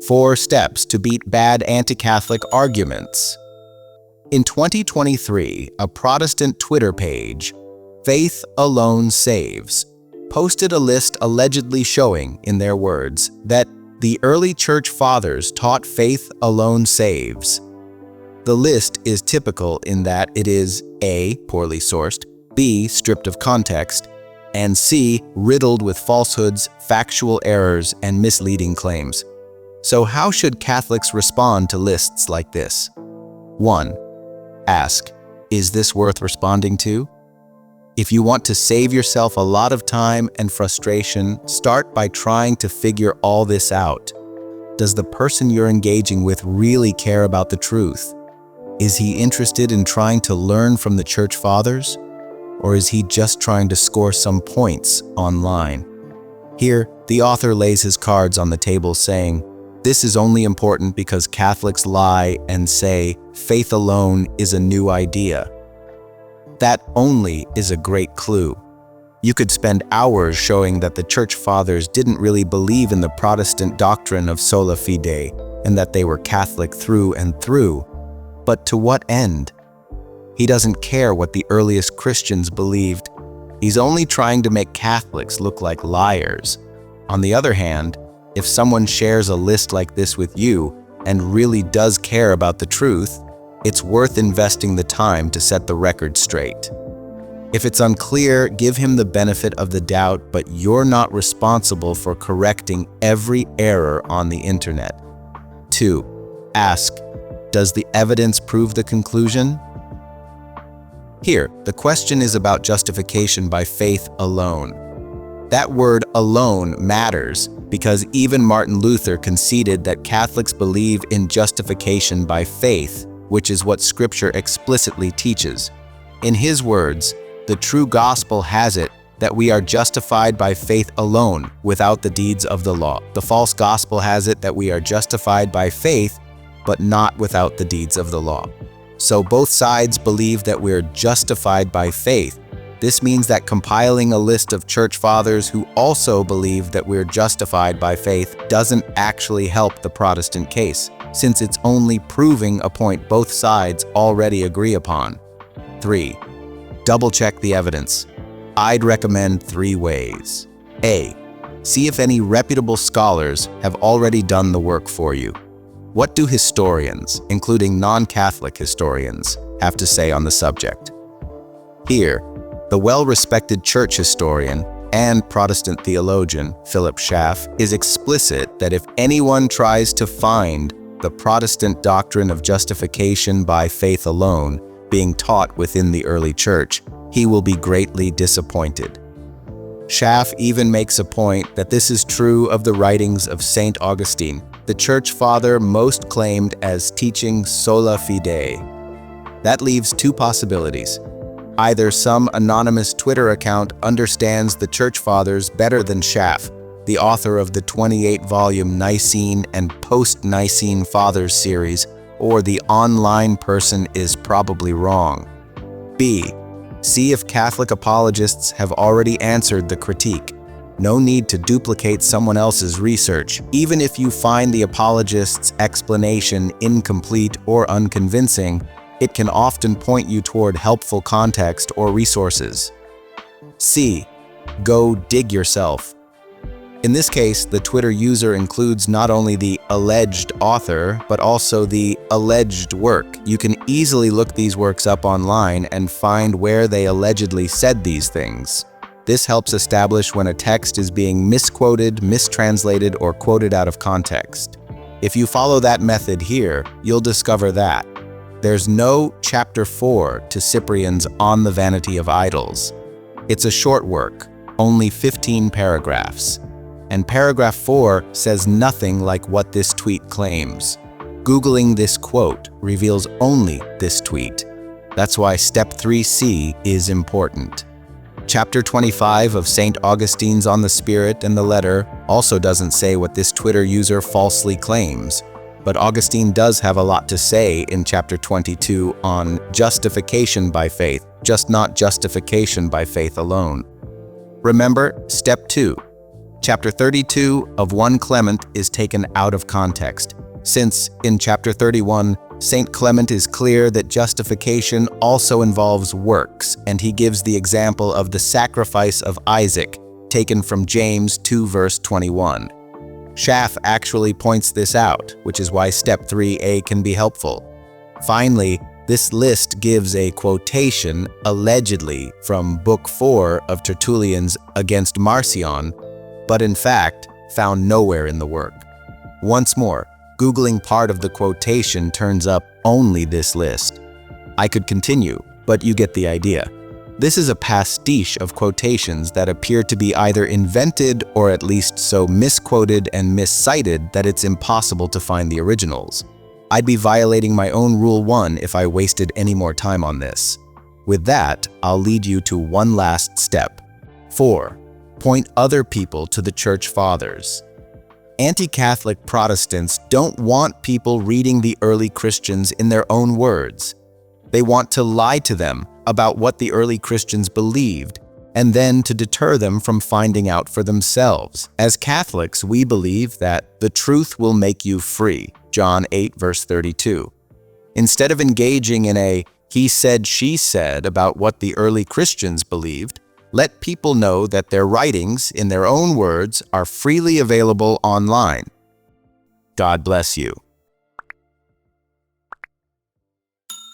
4 steps to beat bad anti-Catholic arguments. In 2023, a Protestant Twitter page, Faith Alone Saves, posted a list allegedly showing, in their words, that the early church fathers taught faith alone saves. The list is typical in that it is A, poorly sourced, B, stripped of context, and C, riddled with falsehoods, factual errors, and misleading claims. So how should Catholics respond to lists like this? 1. Ask, is this worth responding to? If you want to save yourself a lot of time and frustration, start by trying to figure all this out. Does the person you're engaging with really care about the truth? Is he interested in trying to learn from the Church Fathers? Or is he just trying to score some points online? Here, the author lays his cards on the table saying, this is only important because Catholics lie and say faith alone is a new idea. That only is a great clue. You could spend hours showing that the Church Fathers didn't really believe in the Protestant doctrine of sola fide and that they were Catholic through and through. But to what end? He doesn't care what the earliest Christians believed. He's only trying to make Catholics look like liars. On the other hand, if someone shares a list like this with you and really does care about the truth, it's worth investing the time to set the record straight. If it's unclear, give him the benefit of the doubt, but you're not responsible for correcting every error on the internet. 2. Ask, does the evidence prove the conclusion? Here, the question is about justification by faith alone. That word alone matters because even Martin Luther conceded that Catholics believe in justification by faith, which is what Scripture explicitly teaches. In his words, the true gospel has it that we are justified by faith alone, without the deeds of the law. The false gospel has it that we are justified by faith, but not without the deeds of the law. So both sides believe that we're justified by faith. This means that compiling a list of church fathers who also believe that we're justified by faith doesn't actually help the Protestant case, since it's only proving a point both sides already agree upon. 3. Double-check the evidence. I'd recommend 3 ways. A. See if any reputable scholars have already done the work for you. What do historians, including non-Catholic historians, have to say on the subject? Here, the well-respected church historian and Protestant theologian Philip Schaff is explicit that if anyone tries to find the Protestant doctrine of justification by faith alone being taught within the early church, he will be greatly disappointed. Schaff even makes a point that this is true of the writings of St. Augustine, the church father most claimed as teaching sola fide. That leaves 2 possibilities. Either some anonymous Twitter account understands the church fathers better than Schaff, the author of the 28-volume Nicene and Post-Nicene Fathers series, or the online person is probably wrong. B. See if Catholic apologists have already answered the critique. No need to duplicate someone else's research, even if you find the apologist's explanation incomplete or unconvincing. It can often point you toward helpful context or resources. C. Go dig yourself. In this case, the Twitter user includes not only the alleged author, but also the alleged work. You can easily look these works up online and find where they allegedly said these things. This helps establish when a text is being misquoted, mistranslated, or quoted out of context. If you follow that method here, you'll discover that there's no chapter 4 to Cyprian's On the Vanity of Idols. It's a short work, only 15 paragraphs. And paragraph 4 says nothing like what this tweet claims. Googling this quote reveals only this tweet. That's why step 3C is important. Chapter 25 of St. Augustine's On the Spirit and the Letter also doesn't say what this Twitter user falsely claims, but Augustine does have a lot to say in chapter 22 on justification by faith, just not justification by faith alone. Remember, step 2. Chapter 32 of 1 Clement is taken out of context, since in chapter 31, St. Clement is clear that justification also involves works, and he gives the example of the sacrifice of Isaac, taken from James 2 verse 21. Schaff actually points this out, which is why step 3a can be helpful. Finally, this list gives a quotation, allegedly from Book 4 of Tertullian's Against Marcion, but in fact, found nowhere in the work. Once more, Googling part of the quotation turns up only this list. I could continue, but you get the idea. This is a pastiche of quotations that appear to be either invented or at least so misquoted and miscited that it's impossible to find the originals. I'd be violating my own Rule 1 if I wasted any more time on this. With that, I'll lead you to one last step. 4. Point other people to the Church Fathers. Anti-Catholic Protestants don't want people reading the early Christians in their own words. They want to lie to them about what the early Christians believed, and then to deter them from finding out for themselves. As Catholics, we believe that the truth will make you free, John 8 verse 32. Instead of engaging in a he said, she said about what the early Christians believed, let people know that their writings, in their own words, are freely available online. God bless you.